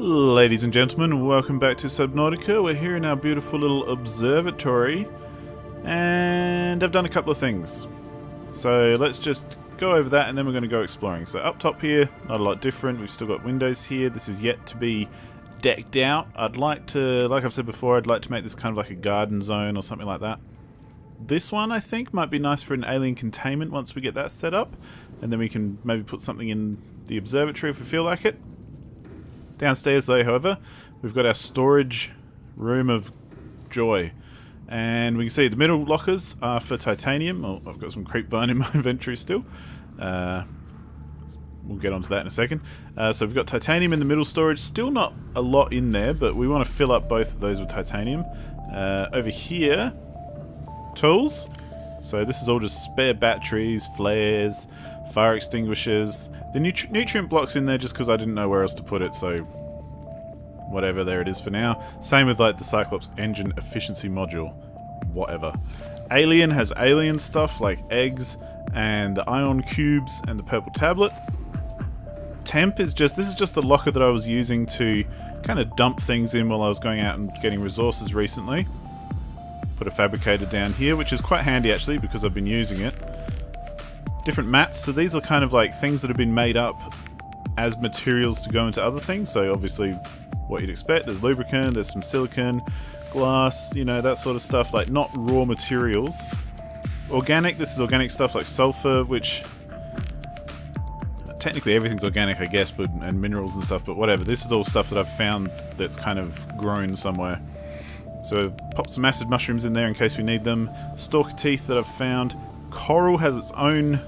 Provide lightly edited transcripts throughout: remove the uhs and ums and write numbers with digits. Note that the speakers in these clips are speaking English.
Ladies and gentlemen, welcome back to Subnautica. We're here in our beautiful little observatory, and I've done a couple of things. So let's just go over that and then we're going to go exploring. So up top here, not a lot different. We've still got windows here. This is yet to be decked out. I'd like to, like I've said before, I'd like to make this kind of like a garden zone or something like that. This one I think might be nice for an alien containment once we get that set up, and then we can maybe put something in the observatory if we feel like it. Downstairs though, however, we've got our storage room of joy. And we can see the middle lockers are for titanium. Oh, I've got some creep vine in my inventory still. We'll get onto that in a second. So we've got titanium in the middle storage. Still not a lot in there, but we want to fill up both of those with titanium. Over here, tools. So this is all just spare batteries, flares, fire extinguishers. The nutrient block's in there just because I didn't know where else to put it, so whatever, there it is for now. Same with like the Cyclops engine efficiency module. Whatever. Alien has alien stuff like eggs and the ion cubes and the purple tablet. Temp is just, this is just the locker that I was using to kind of dump things in while I was going out and getting resources recently. Put a fabricator down here, which is quite handy actually because I've been using it. Different mats, so these are kind of like things that have been made up as materials to go into other things, so obviously what you'd expect. There's lubricant, there's some silicone, glass, you know, that sort of stuff, like not raw materials. Organic, this is organic stuff like sulfur, which technically everything's organic I guess, but and minerals and stuff, but whatever. This is all stuff that I've found that's kind of grown somewhere. So pop some acid mushrooms in there in case we need them. Stalker teeth that I've found. Coral has its own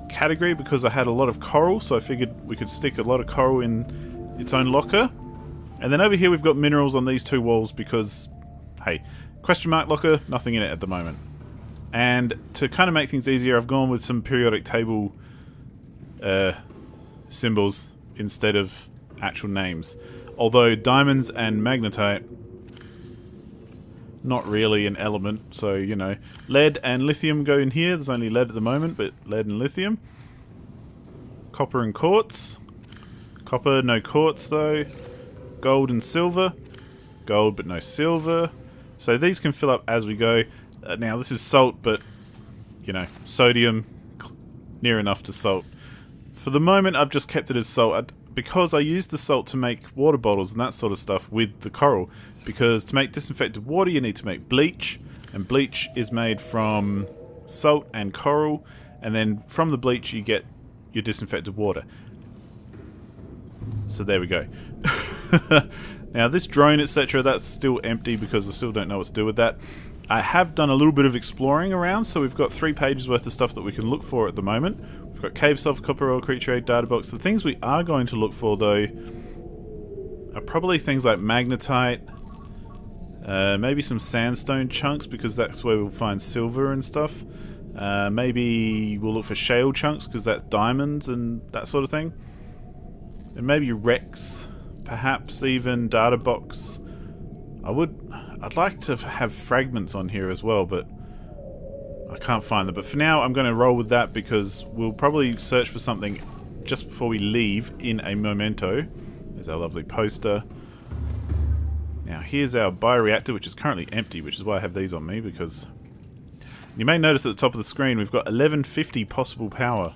category because I had a lot of coral, so I figured we could stick a lot of coral in its own locker. And then over here we've got minerals on these two walls because, hey, question mark locker, nothing in it at the moment. And to kind of make things easier, I've gone with some periodic table symbols instead of actual names. Although diamonds and magnetite, not really an element, so you know, lead and lithium go in here. There's only lead at the moment, but lead and lithium. Copper and quartz. Copper, no quartz though. Gold and silver. Gold but no silver. So these can fill up as we go. Now this is salt, but you know, sodium, near enough to salt. For the moment I've just kept it as salt because I used the salt to make water bottles and that sort of stuff with the coral. Because to make disinfected water you need to make bleach, and bleach is made from salt and coral, and then from the bleach you get your disinfected water. So there we go. Now this drone etc, that's still empty because I still don't know what to do with that. I have done a little bit of exploring around, so we've got 3 pages worth of stuff that we can look for at the moment. We've got cave sulfur, copper ore, creature aid, data box. The things we are going to look for though are probably things like magnetite, maybe some sandstone chunks because that's where we'll find silver and stuff. Maybe we'll look for shale chunks because that's diamonds and that sort of thing. And maybe wrecks, perhaps even data box. I'd like to have fragments on here as well, but I can't find them. But for now I'm going to roll with that because we'll probably search for something just before we leave in a memento. There's our lovely poster. Now here's our bioreactor, which is currently empty, which is why I have these on me, because you may notice at the top of the screen we've got 1150 possible power.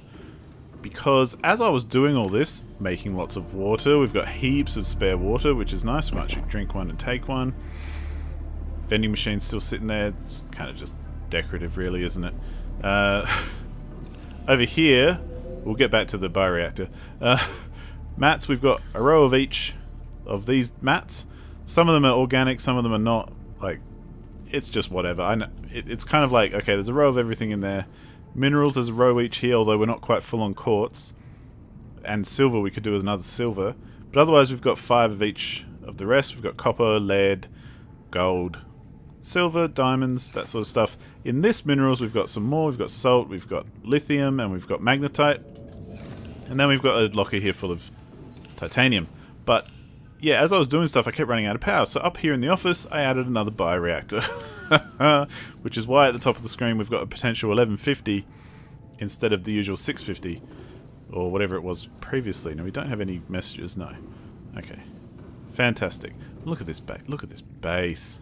Because as I was doing all this, making lots of water, we've got heaps of spare water, which is nice. We might actually drink one and take one. Vending machine's still sitting there. It's kind of just decorative really, isn't it? Over here, we'll get back to the bioreactor. Mats, we've got a row of each of these mats. Some of them are organic, some of them are not. Like, it's just whatever. I know it's kind of like, okay, there's a row of everything in there. Minerals, there's a row each here, although we're not quite full on quartz. And silver, we could do with another silver. But otherwise, we've got 5 of each of the rest. We've got copper, lead, gold, silver, diamonds, that sort of stuff. In this minerals, we've got some more. We've got salt, we've got lithium, and we've got magnetite. And then we've got a locker here full of titanium. But yeah, as I was doing stuff, I kept running out of power. So up here in the office, I added another bioreactor. Which is why at the top of the screen we've got a potential 1150 instead of the usual 650. Or whatever it was previously. Now we don't have any messages, no. Okay. Fantastic. Look at this base. Look at this base.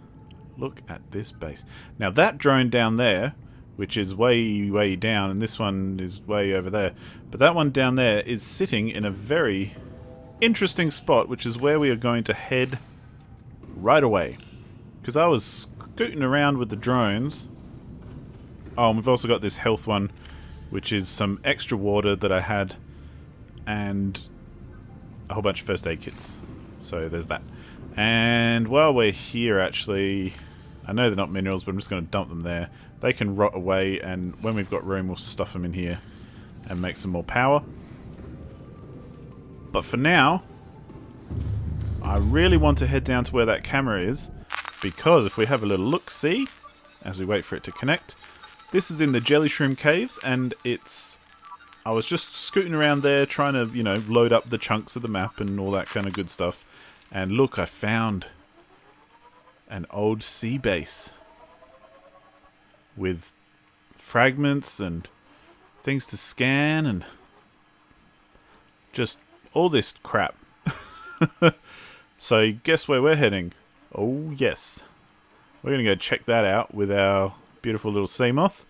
Look at this base. Now that drone down there, which is way down, and this one is way over there, but that one down there is sitting in a very interesting spot, which is where we are going to head right away. Because I was scooting around with the drones. Oh, and we've also got this health one, which is some extra water that I had, and a whole bunch of first aid kits. So there's that. And while we're here, actually, I know they're not minerals, but I'm just going to dump them there. They can rot away, and when we've got room, we'll stuff them in here and make some more power. But for now, I really want to head down to where that camera is, because if we have a little look-see, as we wait for it to connect, this is in the Jellyshroom caves, and it's... I was just scooting around there trying to, you know, load up the chunks of the map and all that kind of good stuff. And look, I found an old sea base with fragments and things to scan and just all this crap. So guess where we're heading? Oh yes, we're going to go check that out with our beautiful little sea moth.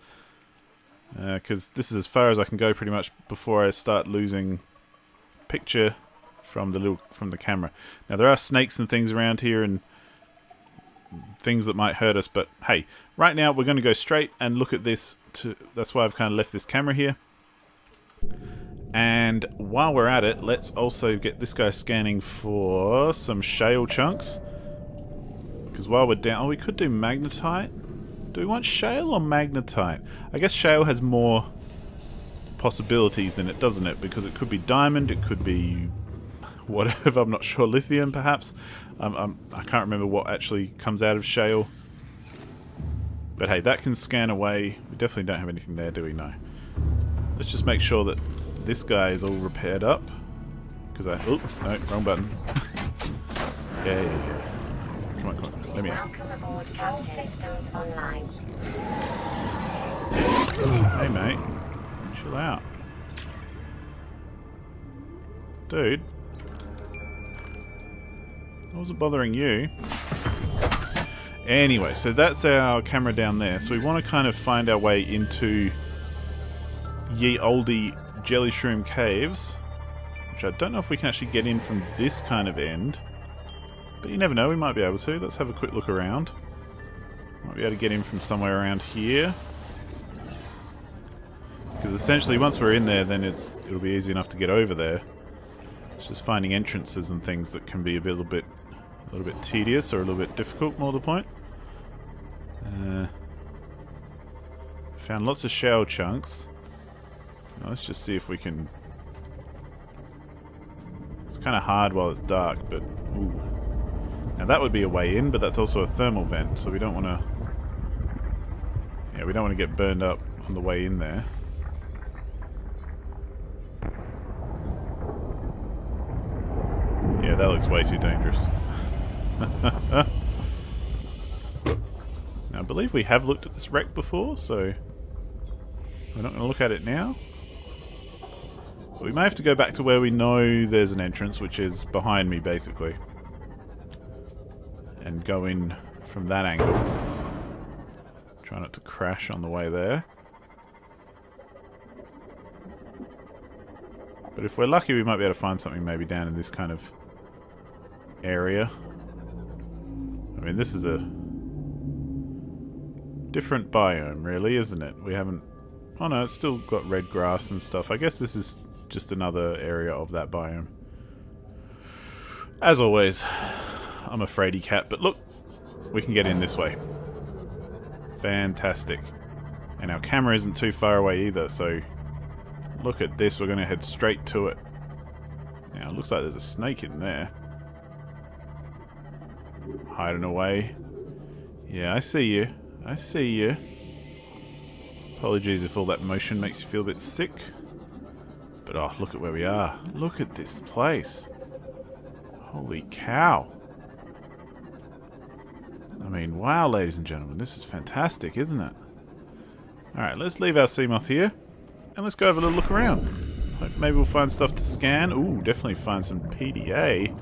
Because this is as far as I can go pretty much before I start losing picture from the camera. Now there are snakes and things around here and things that might hurt us, but hey, right now we're going to go straight and look at this. That's why I've kind of left this camera here. And while we're at it, let's also get this guy scanning for some shale chunks. Because while we're down, oh, we could do magnetite. Do we want shale or magnetite? I guess shale has more possibilities in it, doesn't it? Because it could be diamond, it could be whatever, I'm not sure, lithium perhaps. I can't remember what actually comes out of shale. But hey, that can scan away. We definitely don't have anything there, do we? No. Let's just make sure that this guy is all repaired up. Because oh, no, wrong button. Yeah. Come on. Let me out. Welcome aboard Cam Systems Online. Hey, mate. Chill out. Dude. I wasn't bothering you. Anyway, so that's our camera down there. So we want to kind of find our way into ye olde Jellyshroom caves. Which I don't know if we can actually get in from this kind of end. But you never know, we might be able to. Let's have a quick look around. Might be able to get in from somewhere around here. Because essentially once we're in there, then it'll be easy enough to get over there. It's just finding entrances and things that can be a little bit tedious or a little bit difficult, more to the point. Found lots of shell chunks. Now let's just see if we can... It's kind of hard while it's dark, but... Ooh. Now that would be a way in, but that's also a thermal vent, so we don't want to... Yeah, we don't want to get burned up on the way in there. Yeah, that looks way too dangerous. Now, I believe we have looked at this wreck before, so we're not going to look at it now. But we may have to go back to where we know there's an entrance, which is behind me, basically. And go in from that angle. Try not to crash on the way there. But if we're lucky, we might be able to find something maybe down in this kind of area. I mean, this is a different biome, really, isn't it? We haven't... Oh no, it's still got red grass and stuff. I guess this is just another area of that biome. As always, I'm a fraidy cat, but look, we can get in this way. Fantastic. And our camera isn't too far away either, so look at this, we're going to head straight to it. Now, it looks like there's a snake in there. Hiding away. Yeah, I see you. I see you. Apologies if all that motion makes you feel a bit sick. But oh, look at where we are. Look at this place. Holy cow. I mean, wow, ladies and gentlemen. This is fantastic, isn't it? Alright, let's leave our Seamoth here. And let's go have a little look around. Hope maybe we'll find stuff to scan. Ooh, definitely find some PDA.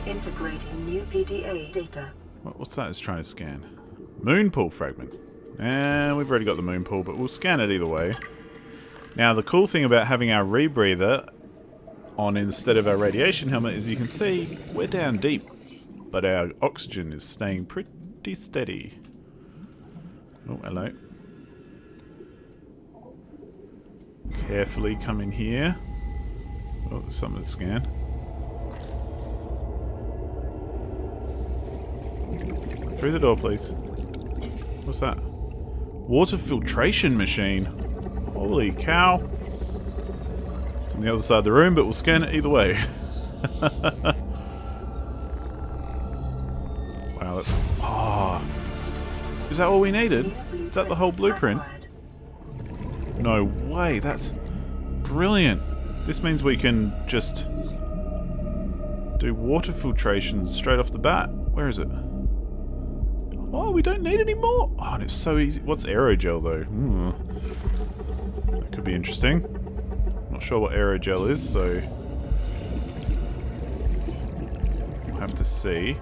Integrating new PDA data. What's that it's trying to scan? Moon pool fragment. And we've already got the moon pool, but we'll scan it either way. Now, the cool thing about having our rebreather on instead of our radiation helmet is you can see we're down deep, but our oxygen is staying pretty steady. Oh, hello. Carefully come in here. Oh, there's something to scan. Through the door, please. What's that? Water filtration machine. Holy cow. It's on the other side of the room, but we'll scan it either way. Wow, that's... Oh. Is that all we needed? Is that the whole blueprint? No way, that's brilliant. This means we can just do water filtration straight off the bat. Where is it? Oh, we don't need any more. Oh, and it's so easy. What's aerogel though? That could be interesting. Not sure what aerogel is, so we'll have to see.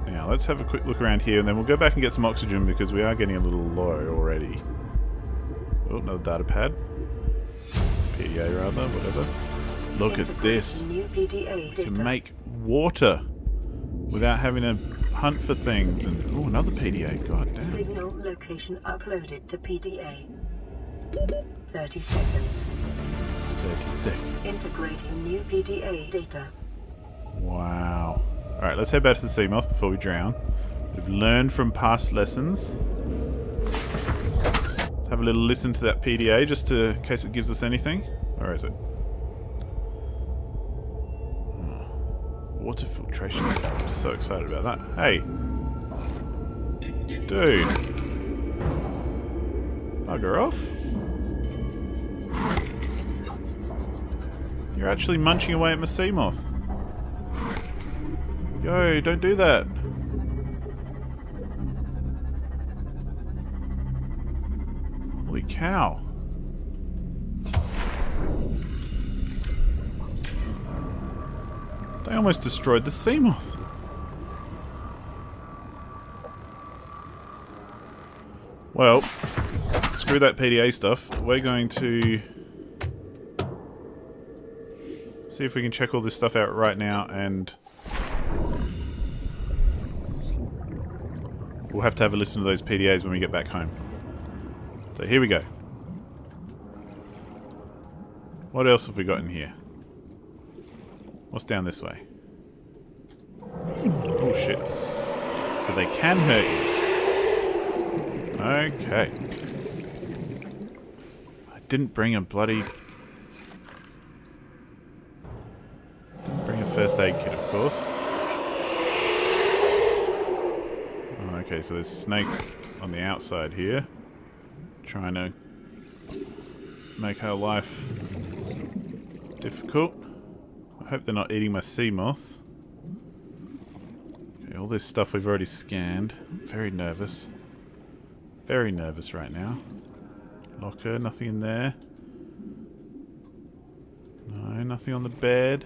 Now, let's have a quick look around here, and then we'll go back and get some oxygen because we are getting a little low already. Oh, another data pad. PDA rather, whatever. Look at this. You can make water without having to hunt for things. And oh, another PDA. God damn. Signal location uploaded to PDA. 30 seconds. 30 seconds. Integrating new PDA data. Wow. Alright, let's head back to the sea moth before we drown. We've learned from past lessons. Let's have a little listen to that PDA just to, in case it gives us anything. Where is it? Water filtration. I'm so excited about that. Hey! Dude! Bugger off. You're actually munching away at my sea moth. Yo, don't do that. Holy cow. They almost destroyed the sea moth. Well, screw that PDA stuff. We're going to see if we can check all this stuff out right now, and we'll have to have a listen to those PDAs when we get back home. So here we go. What else have we got in here? What's down this way? Oh shit. So they can hurt you. Okay. I didn't bring a bloody... Didn't bring a first aid kit, of course. Oh, okay, so there's snakes on the outside here. Trying to make our life difficult. I hope they're not eating my sea moth. Okay, all this stuff we've already scanned. I'm very nervous. Very nervous right now. Locker, nothing in there. No, nothing on the bed.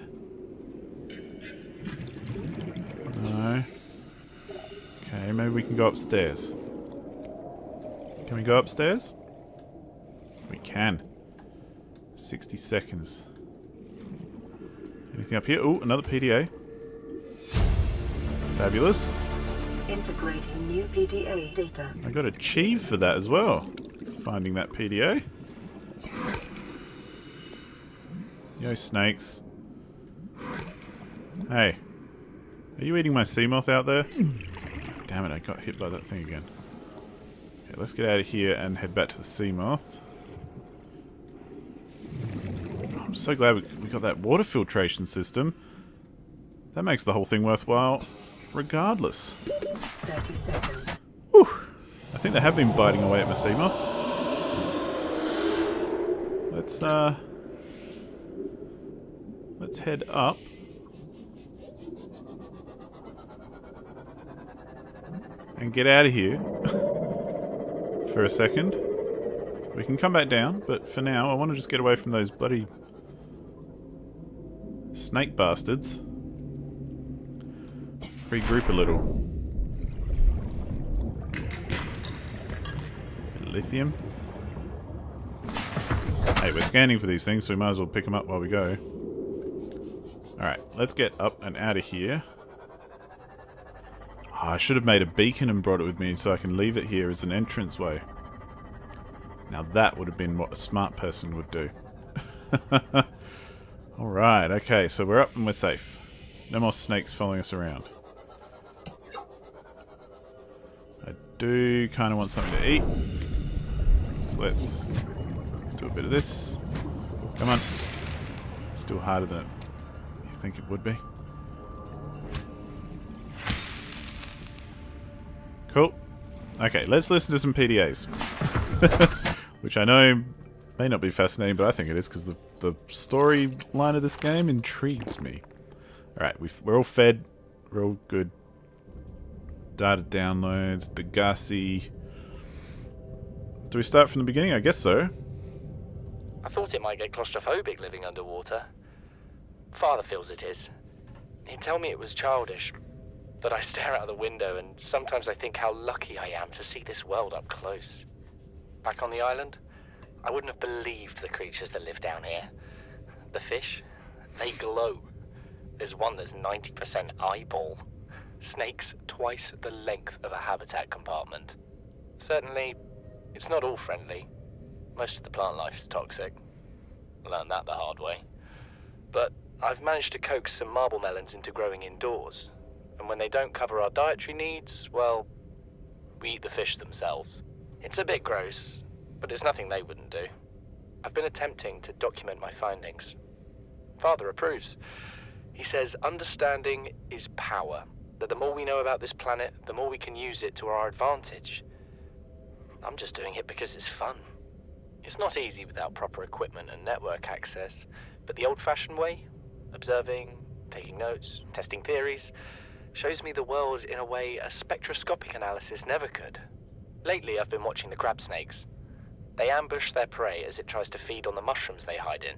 No. Okay, maybe we can go upstairs. Can we go upstairs? We can. 60 seconds. Anything up here? Oh, another PDA. Fabulous. Integrating new PDA data. I got achieved for that as well. Finding that PDA. Yo, snakes. Hey. Are you eating my sea moth out there? Damn it, I got hit by that thing again. Okay, let's get out of here and head back to the sea moth. I'm so glad we got that water filtration system. That makes the whole thing worthwhile regardless. 30 seconds. Whew. I think they have been biting away at my sea moth. Let's head up. And get out of here for a second. We can come back down, but for now I want to just get away from those bloody Snake bastards. Regroup a little. Lithium. Hey, we're scanning for these things, so we might as well pick them up while we go. Alright, let's get up and out of here. Oh, I should have made a beacon and brought it with me so I can leave it here as an entranceway. Now that would have been what a smart person would do. Alright, okay, so we're up and we're safe. No more snakes following us around. I do kind of want something to eat. So let's do a bit of this. Come on. Still harder than you think it would be. Cool. Okay, let's listen to some PDAs. Which I know may not be fascinating, but I think it is because the storyline of this game intrigues me. Alright, we're all fed. We're all good. Data downloads. Degassi. Do we start from the beginning? I guess so. I thought it might get claustrophobic living underwater. Father feels it is. He'd tell me it was childish, but I stare out the window and sometimes I think how lucky I am to see this world up close. Back on the island, I wouldn't have believed the creatures that live down here. The fish, they glow. There's one that's 90% eyeball. Snakes twice the length of a habitat compartment. Certainly, it's not all friendly. Most of the plant life is toxic. Learned that the hard way. But I've managed to coax some marble melons into growing indoors. And when they don't cover our dietary needs, well, we eat the fish themselves. It's a bit gross, but it's nothing they wouldn't do. I've been attempting to document my findings. Father approves. He says understanding is power. That the more we know about this planet, the more we can use it to our advantage. I'm just doing it because it's fun. It's not easy without proper equipment and network access, but the old-fashioned way, observing, taking notes, testing theories, shows me the world in a way a spectroscopic analysis never could. Lately, I've been watching the crab snakes. They ambush their prey as it tries to feed on the mushrooms they hide in.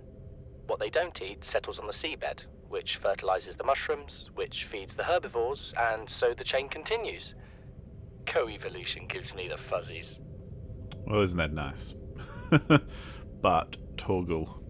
What they don't eat settles on the seabed, which fertilizes the mushrooms, which feeds the herbivores, and so the chain continues. Co-evolution gives me the fuzzies. Well, isn't that nice? But, Torgal.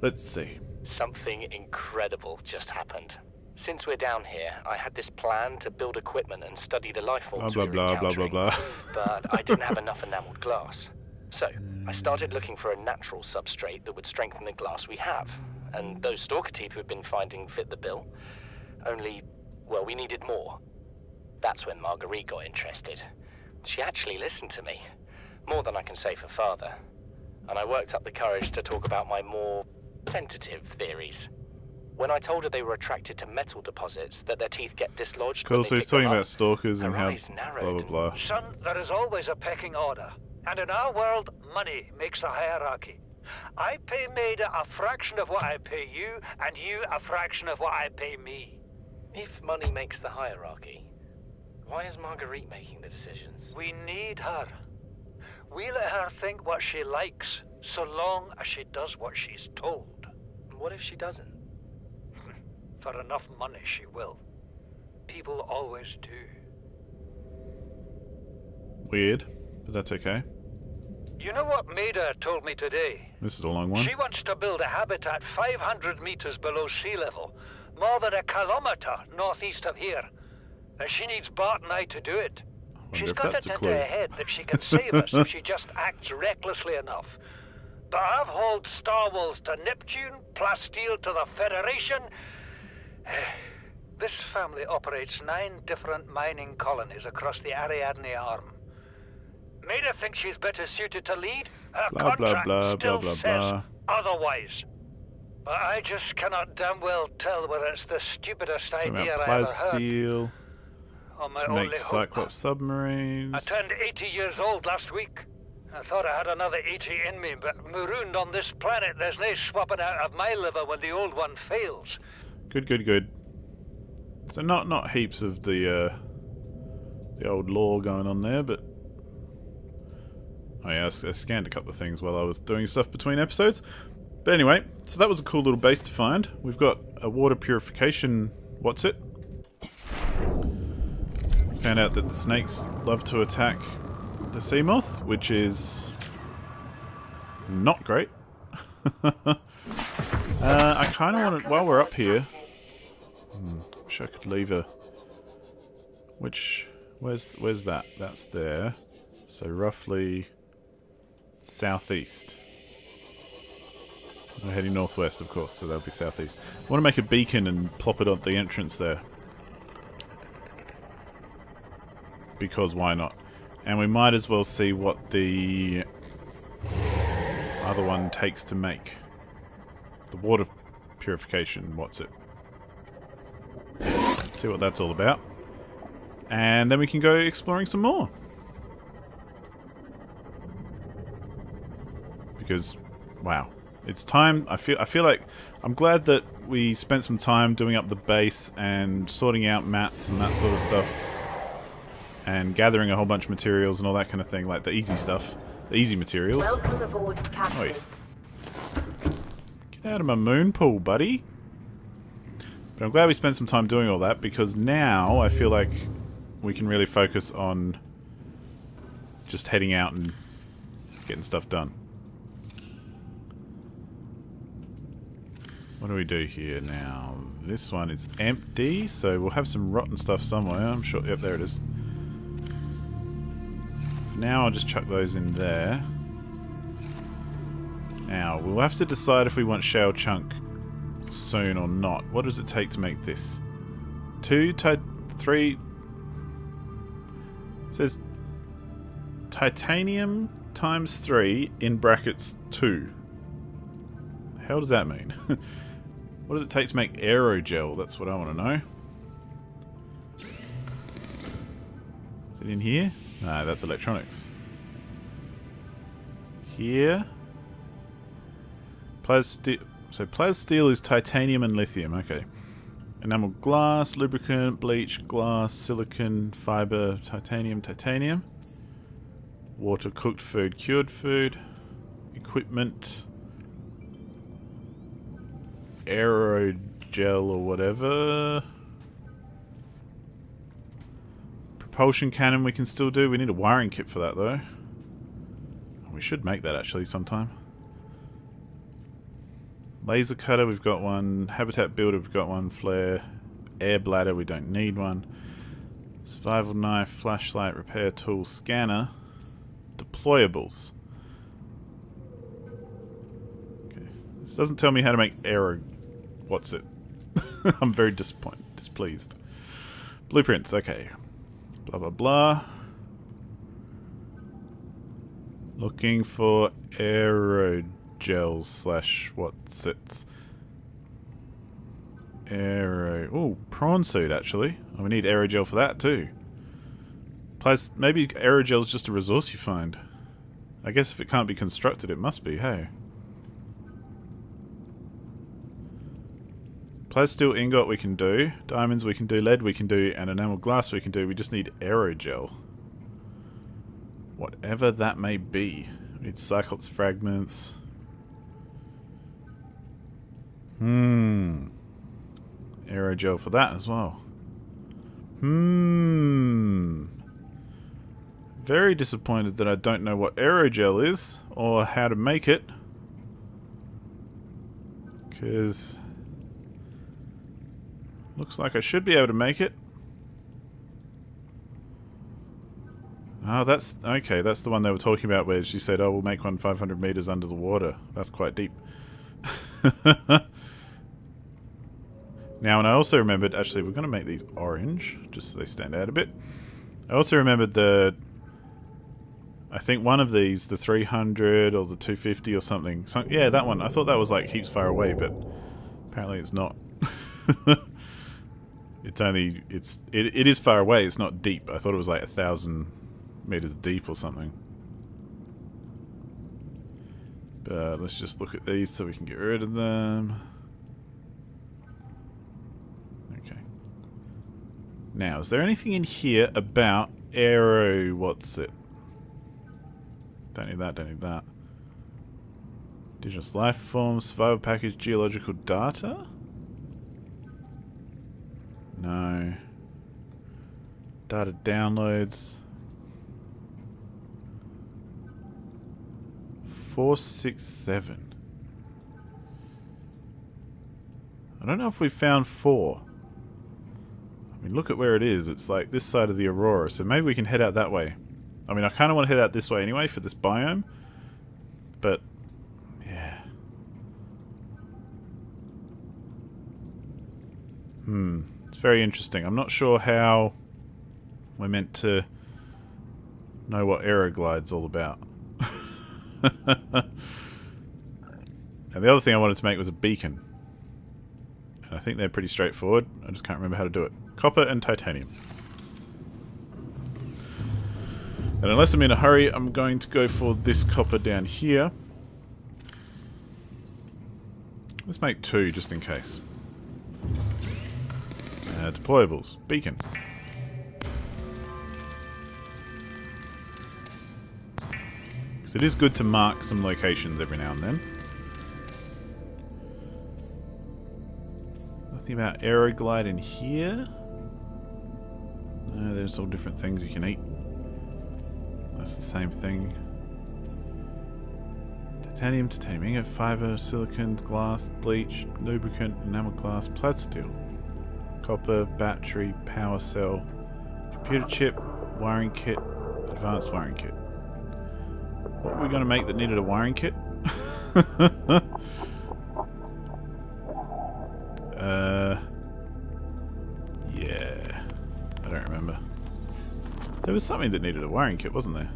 Let's see. Something incredible just happened. Since we're down here, I had this plan to build equipment and study the life forms Blah, we were blah, blah, encountering, blah, but I didn't have enough enameled glass. So, I started looking for a natural substrate that would strengthen the glass we have, and those stalker teeth we've been finding fit the bill. Only, well, we needed more. That's when Marguerite got interested. She actually listened to me, more than I can say for Father, and I worked up the courage to talk about my more tentative theories. When I told her they were attracted to metal deposits, that their teeth get dislodged. Cool, when they so he's pick them talking up, about stalkers and her how eyes narrowed blah, blah, and blah. Son, there is always a pecking order. And in our world, money makes a hierarchy. I pay Maida a fraction of what I pay you, and you a fraction of what I pay me. If money makes the hierarchy, why is Marguerite making the decisions? We need her. We let her think what she likes, so long as she does what she's told. What if she doesn't? For enough money, she will. People always do. Weird, but that's okay. You know what Maida told me today? This is a long one. She wants to build a habitat 500 meters below sea level, more than a kilometer northeast of here. And she needs Bart and I to do it. She's if got that's it a into clue. her head that she can save us if she just acts recklessly enough. But I've hauled Star Wars to Neptune, Plasteel to the Federation. This family operates 9 different mining colonies across the Ariadne Arm. Maida thinks she's better suited to lead. Her Blah, blah, contract blah, still blah, blah, says blah. otherwise. But I just cannot damn well tell whether it's the stupidest Talking idea about I ever heard. plasteel Or my to only make hope. Cyclops submarines. I turned 80 years old last week. I thought I had another 80 in me, but marooned on this planet, there's no swapping out of my liver when the old one fails. Good, good, good. So not heaps of the old lore going on there, but Oh yeah, I scanned a couple of things while I was doing stuff between episodes. But anyway, so that was a cool little base to find. We've got a water purification... what's it? Found out that the snakes love to attack the sea moth, which is... not great. I kind of want to... while we're up here... wish I could leave a... which... where's that? That's there. So roughly... southeast. We're heading northwest, of course, so that'll be southeast. I want to make a beacon and plop it on the entrance there. Because why not? And we might as well see what the other one takes to make. The water purification, what's it? See what that's all about. And then we can go exploring some more. Because, wow. It's time. I feel like I'm glad that we spent some time doing up the base and sorting out mats and that sort of stuff, and gathering a whole bunch of materials and all that kind of thing, like the easy stuff, the easy materials. Welcome aboard, Captain. Oi. Get out of my moon pool, buddy. But I'm glad we spent some time doing all that, because now I feel like we can really focus on just heading out and getting stuff done. What do we do here now? This one is empty, so we'll have some rotten stuff somewhere, I'm sure. Yep, there it is. For now, I'll just chuck those in there. Now, we'll have to decide if we want shale chunk soon or not. What does it take to make this? 3... it says titanium times 3 in brackets 2. The hell does that mean? What does it take to make aerogel? That's what I want to know. Is it in here? No, that's electronics. Here. So plasteel is titanium and lithium. Okay. Enamel glass, lubricant, bleach, glass, silicon, fiber, titanium, titanium. Water, cooked food, cured food. Equipment. Aerogel or whatever. Propulsion cannon we can still do. We need a wiring kit for that though. We should make that actually sometime. Laser cutter, we've got one. Habitat builder, we've got one. Flare. Air bladder, we don't need one. Survival knife, flashlight, repair tool, scanner. Deployables. Okay. This doesn't tell me how to make aero... what's it? I'm very displeased. Blueprints, okay. Blah blah blah. Looking for aerogel slash what's it? Oh, prawn suit actually. Oh, we need aerogel for that too. Plus, maybe aerogel is just a resource you find. I guess if it can't be constructed, it must be, hey. Plasteel ingot we can do, diamonds we can do, lead we can do, and enamel glass we can do. We just need aerogel. Whatever that may be. We need cyclops fragments. Aerogel for that as well. Very disappointed that I don't know what aerogel is, or how to make it. Because... looks like I should be able to make it. Oh, that's... okay, that's the one they were talking about where she said, oh, we'll make one 500 meters under the water. That's quite deep. Now, and I also remembered... actually, we're going to make these orange, just so they stand out a bit. I also remembered the... I think one of these, the 300 or the 250 or something. Yeah, that one. I thought that was like heaps far away, but apparently it's not. It's only... it is far away, it's not deep. I thought it was like 1,000 meters deep or something. But let's just look at these so we can get rid of them. Okay. Now, is there anything in here about aero... what's it? Don't need that, don't need that. Indigenous life forms, survival package, geological data? No. Data downloads. 467. I don't know if we found 4. I mean, look at where it is. It's like this side of the Aurora, so maybe we can head out that way. I mean, I kind of want to head out this way anyway for this biome, but yeah. It's very interesting. I'm not sure how we're meant to know what Aeroglide's all about. And the other thing I wanted to make was a beacon. And I think they're pretty straightforward. I just can't remember how to do it. Copper and titanium. And unless I'm in a hurry, I'm going to go for this copper down here. Let's make 2 just in case. Deployables. Beacon. So it is good to mark some locations every now and then. Nothing about Aeroglide in here. No, there's all different things you can eat. That's the same thing. Titanium, titanium ingot, fiber, silicon, glass, bleach, lubricant, enamel glass, plasteel. Copper, battery, power cell, computer chip, wiring kit, advanced wiring kit. What were we going to make that needed a wiring kit? Yeah. I don't remember. There was something that needed a wiring kit, wasn't there?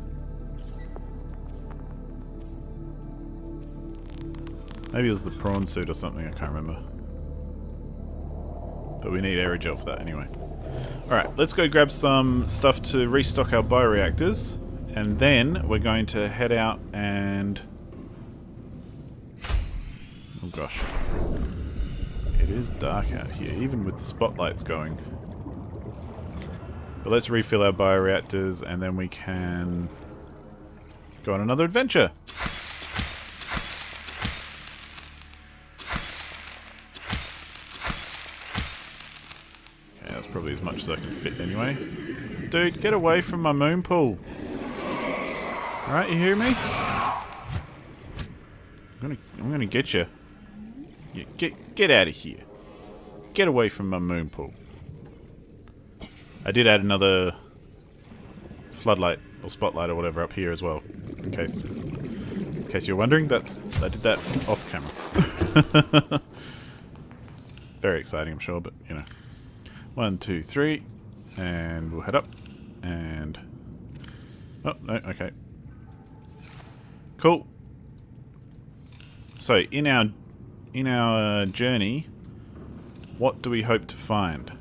Maybe it was the prawn suit or something, I can't remember. But we need aerogel for that anyway. Alright, let's go grab some stuff to restock our bioreactors. And then we're going to head out and... oh gosh. It is dark out here, even with the spotlights going. But let's refill our bioreactors and then we can go on another adventure. Okay, that's probably as much as I can fit anyway. Dude, get away from my moon pool. Alright, you hear me? I'm gonna get you. Yeah, get out of here. Get away from my moon pool. I did add another floodlight or spotlight or whatever up here as well, in case you're wondering. I did that off camera. Very exciting, I'm sure, but you know. 1, 2, 3, and we'll head up. And oh no, okay, cool. So in our journey, what do we hope to find?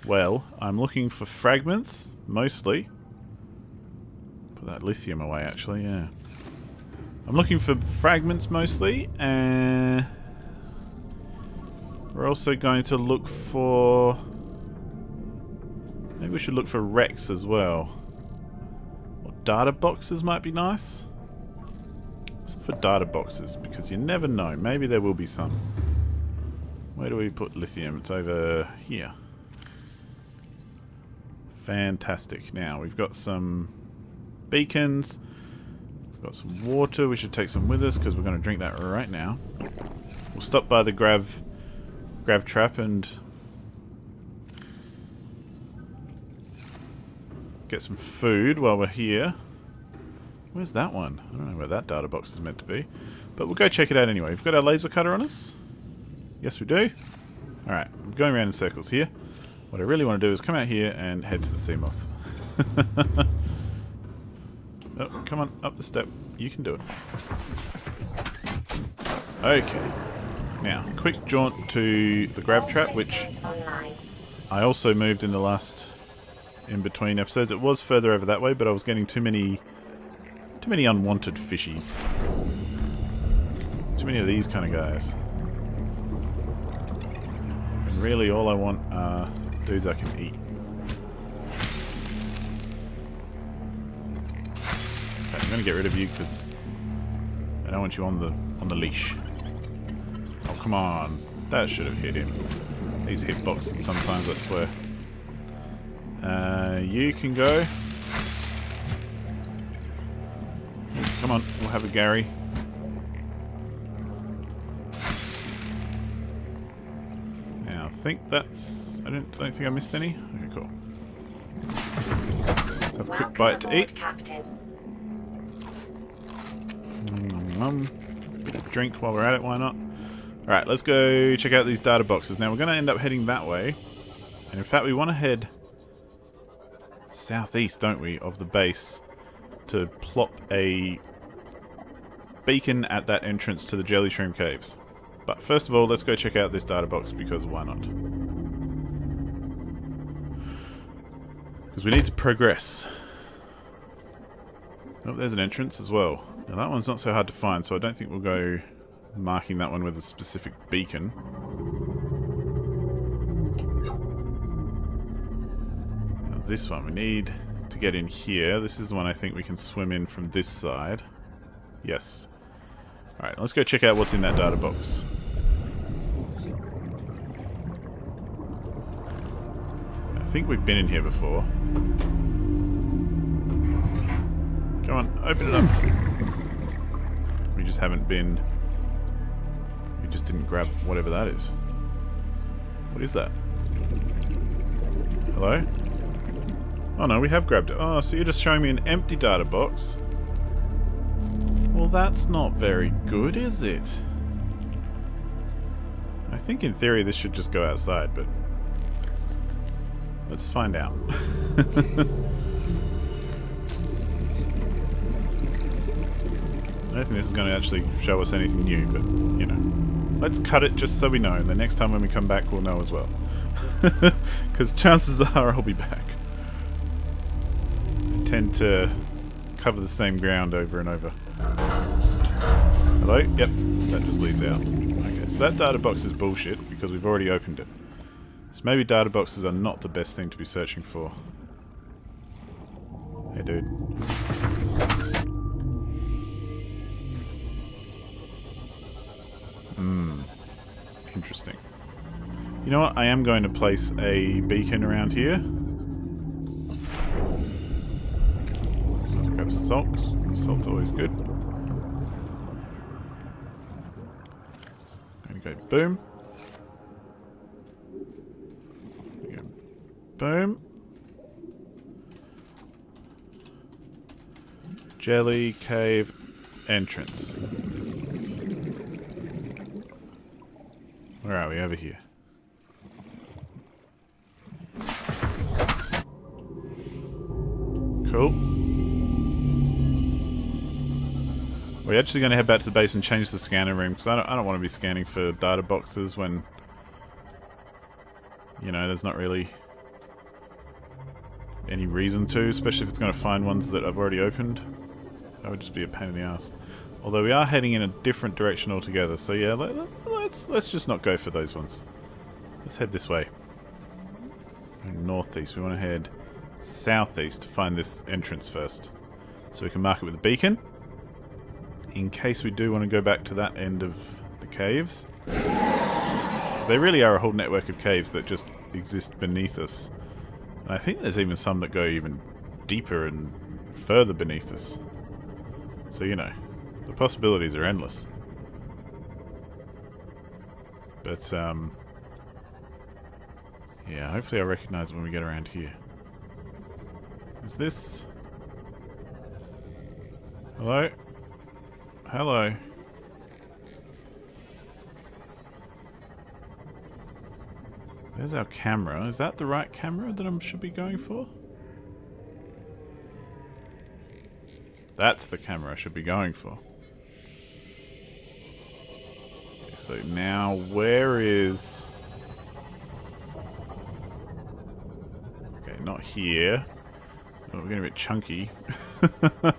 Well, I'm looking for fragments, mostly. Put that lithium away, actually, yeah. I'm looking for fragments, mostly, and we're also going to look for... maybe we should look for wrecks as well. Or data boxes might be nice. Let's look for data boxes, because you never know. Maybe there will be some. Where do we put lithium? It's over here. Fantastic. Now, we've got some beacons. We've got some water. We should take some with us because we're going to drink that right now. We'll stop by the grav trap and get some food while we're here. Where's that one? I don't know where that data box is meant to be. But we'll go check it out anyway. We've got our laser cutter on us. Yes, we do. Alright, I'm going around in circles here. What I really want to do is come out here and head to the Seamoth. Oh, come on, up the step. You can do it. Okay. Now, quick jaunt to the grav trap, which I also moved in the last in-between episodes. It was further over that way, but I was getting too many unwanted fishies. Too many of these kind of guys. And really all I want are dudes I can eat. Okay, I'm going to get rid of you because I don't want you on the leash. Oh, come on. That should have hit him. These hitboxes sometimes, I swear. You can go. Come on, we'll have a Gary. Now, I think that's... I don't think I missed any. Okay, cool. Let's have a quick bite to eat. Captain. Bit of drink while we're at it, why not? Alright, let's go check out these data boxes. Now, we're going to end up heading that way. And in fact, we want to head southeast, don't we, of the base to plop a beacon at that entrance to the Jellyshroom caves. But first of all, let's go check out this data box, because why not? Because we need to progress. Oh, there's an entrance as well. Now that one's not so hard to find, so I don't think we'll go marking that one with a specific beacon. Now this one, we need to get in here. This is the one I think we can swim in from this side. Yes. Alright, let's go check out what's in that data box. I think we've been in here before. Come on, open it up. We just haven't been... We just didn't grab whatever that is. What is that? Hello? Oh no, we have grabbed it. Oh, so you're just showing me an empty data box? Well, that's not very good, is it? I think in theory this should just go outside, but... let's find out. I don't think this is going to actually show us anything new, but, you know. Let's cut it just so we know, and the next time when we come back we'll know as well. Because chances are I'll be back. I tend to cover the same ground over and over. Hello? Yep, that just leads out. Okay, so that data box is bullshit, because we've already opened it. So maybe data boxes are not the best thing to be searching for. Hey dude. Interesting. You know what? I am going to place a beacon around here. Let's grab salt. Salt's always good. I'm going to go boom. Boom. Jelly cave entrance. Where are we? Over here. Cool. We're actually going to head back to the base and change the scanner room, because I don't want to be scanning for data boxes when, you know, there's not really any reason to, especially if it's going to find ones that I've already opened. That would just be a pain in the ass. Although we are heading in a different direction altogether, so yeah, let's just not go for those ones. Let's head this way. Northeast. We want to head southeast to find this entrance first, so we can mark it with a beacon in case we do want to go back to that end of the caves. So they really are a whole network of caves that just exist beneath us. And I think there's even some that go even deeper and further beneath us. So, you know, the possibilities are endless. But, yeah, hopefully I'll recognize it when we get around here. Is this... Hello? Hello? There's our camera. Is that the right camera that I should be going for? That's the camera I should be going for. Okay, so now where is... Okay, not here. Oh, we're getting a bit chunky. I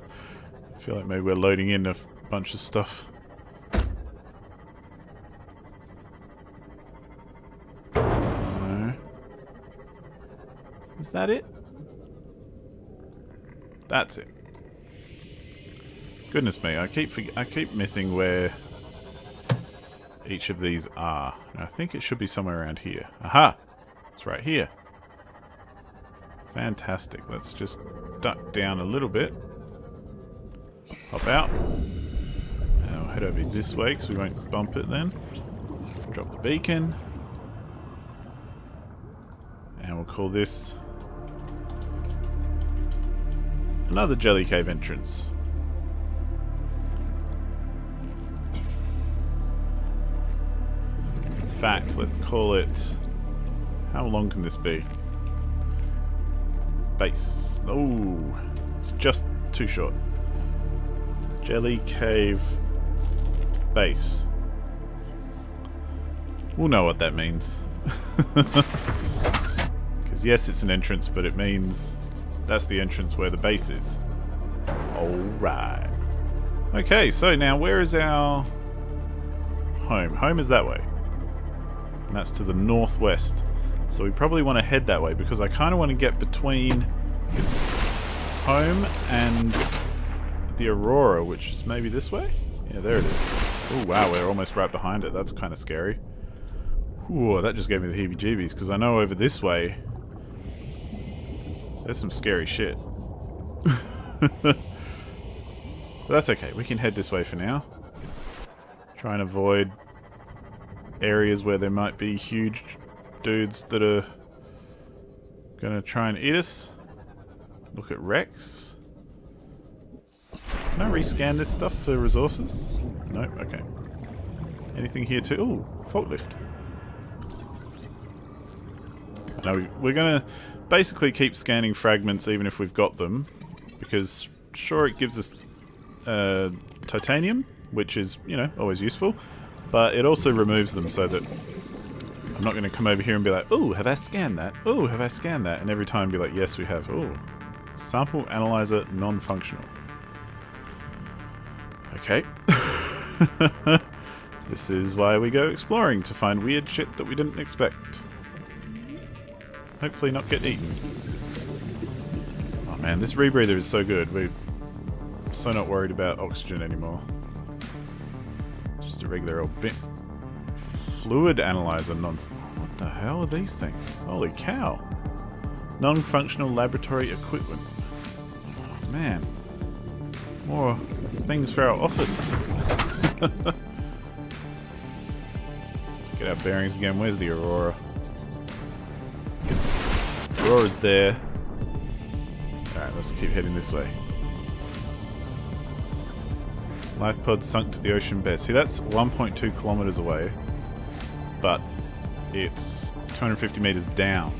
feel like maybe we're loading in a bunch of stuff. No. Is that it? That's it. Goodness me, I keep missing where each of these are. And I think it should be somewhere around here. Aha! It's right here. Fantastic. Let's just duck down a little bit. Hop out. And I'll head over this way because we won't bump it then. Drop the beacon. And we'll call this another jelly cave entrance. In fact, let's call it... How long can this be? Base. Oh, it's just too short. Jelly cave base. We'll know what that means. Because yes, it's an entrance, but it means that's the entrance where the base is. Alright. Okay, so now where is our home? Home is that way. And that's to the northwest. So we probably want to head that way because I kind of want to get between home and the Aurora, which is maybe this way? Yeah, there it is. Oh wow, we're almost right behind it. That's kind of scary. Ooh, that just gave me the heebie-jeebies because I know over this way there's some scary shit. But that's okay. We can head this way for now. Try and avoid areas where there might be huge dudes that are gonna try and eat us. Look at Rex. Can I rescan this stuff for resources? Nope, okay. Anything here too? Ooh, forklift. No, we're gonna basically keep scanning fragments even if we've got them. Because sure, it gives us titanium, which is, you know, always useful. But it also removes them so that I'm not going to come over here and be like, ooh, have I scanned that? Ooh, have I scanned that? And every time be like, yes, we have. Ooh. Sample analyzer non-functional. Okay. This is why we go exploring, to find weird shit that we didn't expect. Hopefully not get eaten. Oh man, this rebreather is so good. We're so not worried about oxygen anymore. Just a regular old bit. Fluid analyzer What the hell are these things? Holy cow. Non-functional laboratory equipment. Oh man. More things for our office. Get our bearings again. Where's the Aurora? Aurora's there. Alright, let's keep heading this way. Life pod sunk to the ocean bed. See, that's 1.2 kilometers away. But it's 250 meters down.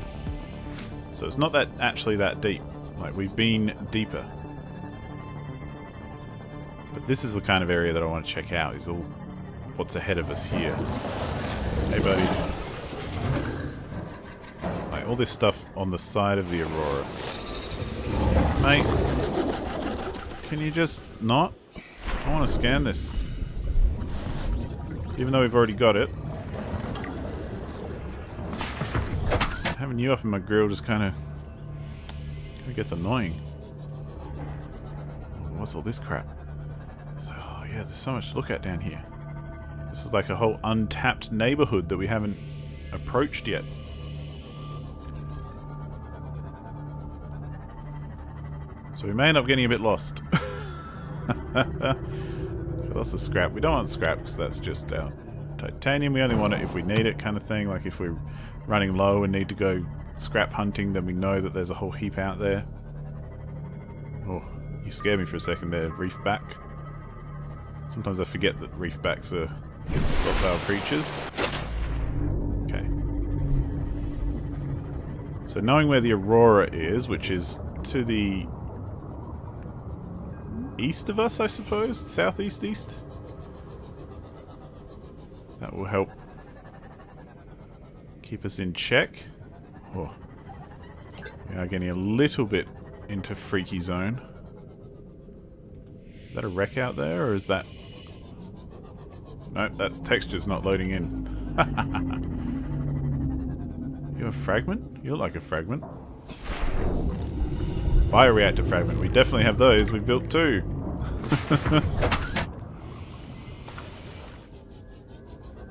So it's not that actually that deep. Like, we've been deeper. But this is the kind of area that I want to check out, is all what's ahead of us here. Hey, buddy. Like, all this stuff on the side of the Aurora. Mate, can you just not? I want to scan this. Even though we've already got it. Having you up in my grill just kind of gets annoying. What's all this crap? So, oh yeah, there's so much to look at down here. This is like a whole untapped neighborhood that we haven't approached yet. So we may end up getting a bit lost. Lots of scrap. We don't want scrap because that's just our titanium. We only want it if we need it, kind of thing. Like if we're running low and need to go scrap hunting, then we know that there's a whole heap out there. Oh, you scared me for a second there, reefback. Sometimes I forget that reefbacks are docile creatures. Okay. So knowing where the Aurora is, which is to the east of us, I suppose? Southeast east? That will help keep us in check. Oh. We are getting a little bit into freaky zone. Is that a wreck out there, or is that... Nope, that's textures not loading in. You're a fragment? You look like a fragment. Bioreactor fragment. We definitely have those. We built two.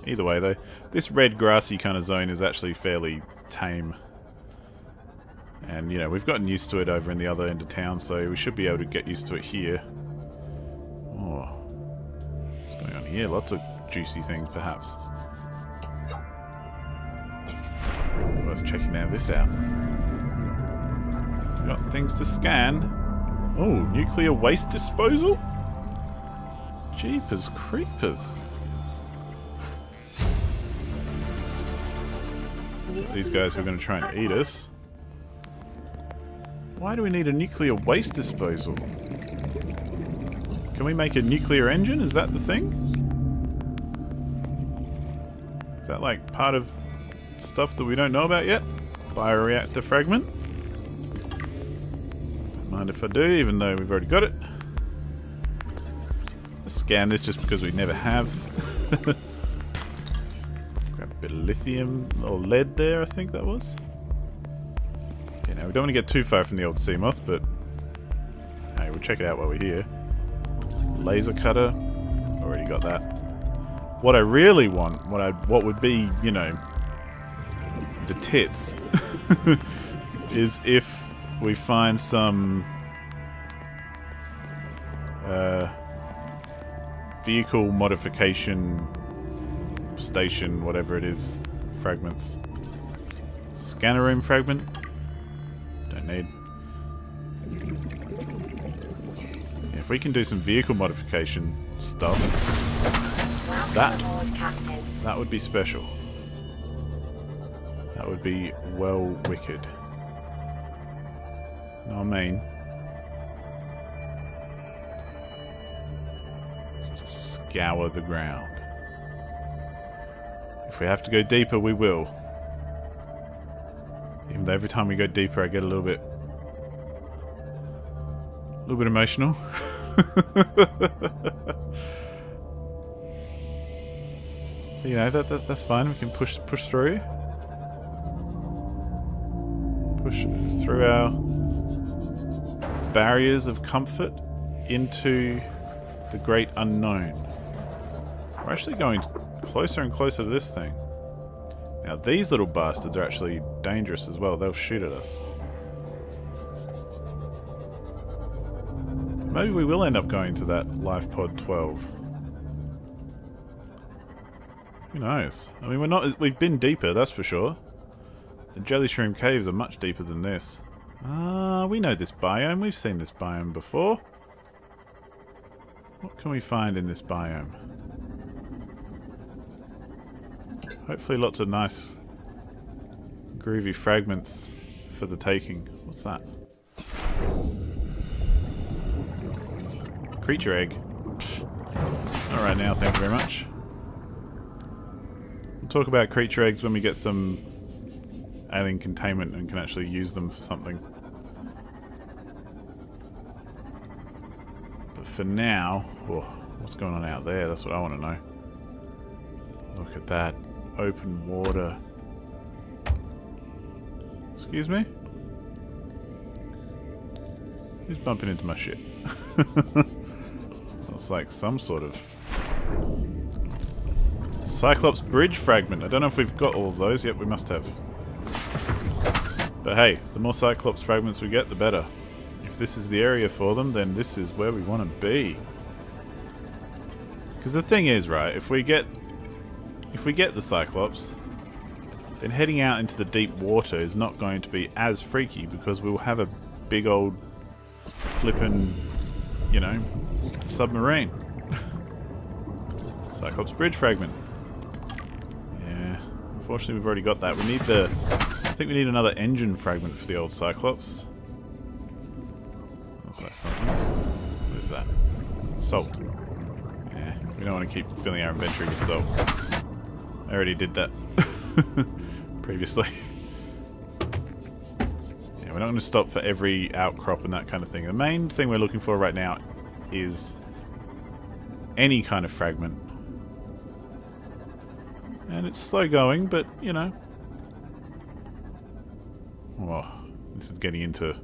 Either way though, this red grassy kind of zone is actually fairly tame. And you know, we've gotten used to it over in the other end of town, so we should be able to get used to it here. Oh, what's going on here? Lots of juicy things perhaps. Worth checking this out. We've got things to scan. Oh, nuclear waste disposal? Jeepers creepers. These guys who are going to try and eat us. Why do we need a nuclear waste disposal? Can we make a nuclear engine? Is that the thing? Is that like part of stuff that we don't know about yet? Bioreactor fragment? Don't mind if I do, even though we've already got it. Let's scan this just because we never have. Grab a bit of lithium or lead there, I think that was. Okay, now we don't want to get too far from the old sea moth, but hey, we'll check it out while we're here. Laser cutter, already got that. What I really want, what would be, you know, the tits, is if we find some vehicle modification station, whatever it is, fragments. Scanner room fragment. Don't need. Yeah, if we can do some vehicle modification stuff, that would be special. That would be well wicked. Know what I mean? Just scour the ground. If we have to go deeper, we will. Even though every time we go deeper, I get a little bit emotional. You know, that's fine. We can push through. Push through our barriers of comfort into the great unknown. We're actually going closer and closer to this thing. Now these little bastards are actually dangerous as well. They'll shoot at us. Maybe we will end up going to that life pod 12. Who knows? I mean, we've been deeper, that's for sure. The Jellyshroom caves are much deeper than this. We know this biome. We've seen this biome before. What can we find in this biome? Hopefully lots of nice groovy fragments for the taking. What's that? Creature egg. Not right now, thank you very much. We'll talk about creature eggs when we get some alien containment and can actually use them for something. But for now, what's going on out there? That's what I want to know. Look at that. Open water. Excuse me? Who's bumping into my shit? Looks like some sort of Cyclops bridge fragment. I don't know if we've got all of those. Yep, we must have. But hey, the more Cyclops fragments we get, the better. If this is the area for them, then this is where we want to be. Because the thing is, right, if we get the Cyclops, then heading out into the deep water is not going to be as freaky because we'll have a big old flippin', you know, submarine. Cyclops bridge fragment. Yeah, unfortunately we've already got that. We need I think we need another engine fragment for the old Cyclops. Looks like something. What is that? Salt. Yeah, we don't want to keep filling our inventory with salt. I already did that previously. Yeah, we're not going to stop for every outcrop and that kind of thing. The main thing we're looking for right now is any kind of fragment. And it's slow going, but, you know. Oh, this is getting into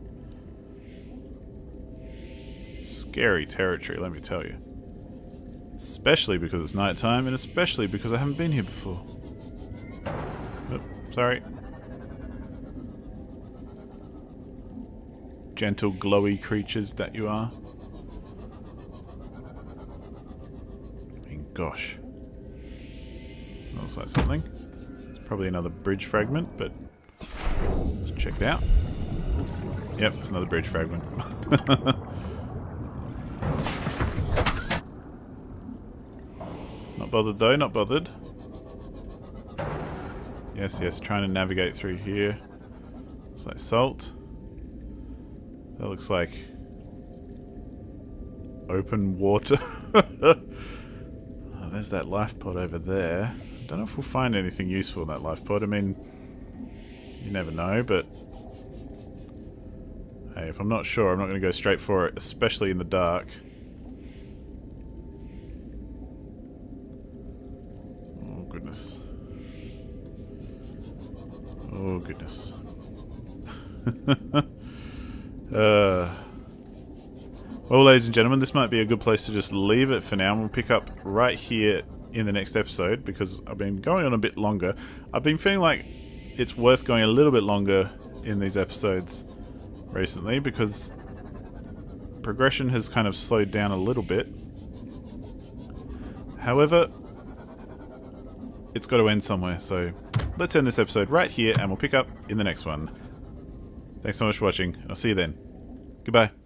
scary territory, let me tell you. Especially because it's nighttime, and especially because I haven't been here before. Oh, sorry. Gentle, glowy creatures that you are. I mean, gosh. Looks like something. It's probably another bridge fragment, but let's check it out. Yep, it's another bridge fragment. Not bothered though, not bothered. Yes, yes, trying to navigate through here. Looks like salt. That looks like open water. Oh, there's that life pod over there. Don't know if we'll find anything useful in that life pod. I mean, you never know, but hey, if I'm not sure, I'm not going to go straight for it, especially in the dark. Oh, goodness. Oh, goodness. Well, ladies and gentlemen, this might be a good place to just leave it for now. And we'll pick up right here in the next episode, because I've been going on a bit longer. I've been feeling like it's worth going a little bit longer in these episodes recently, because progression has kind of slowed down a little bit. However, it's got to end somewhere, so let's end this episode right here, and we'll pick up in the next one. Thanks so much for watching. I'll see you then. Goodbye.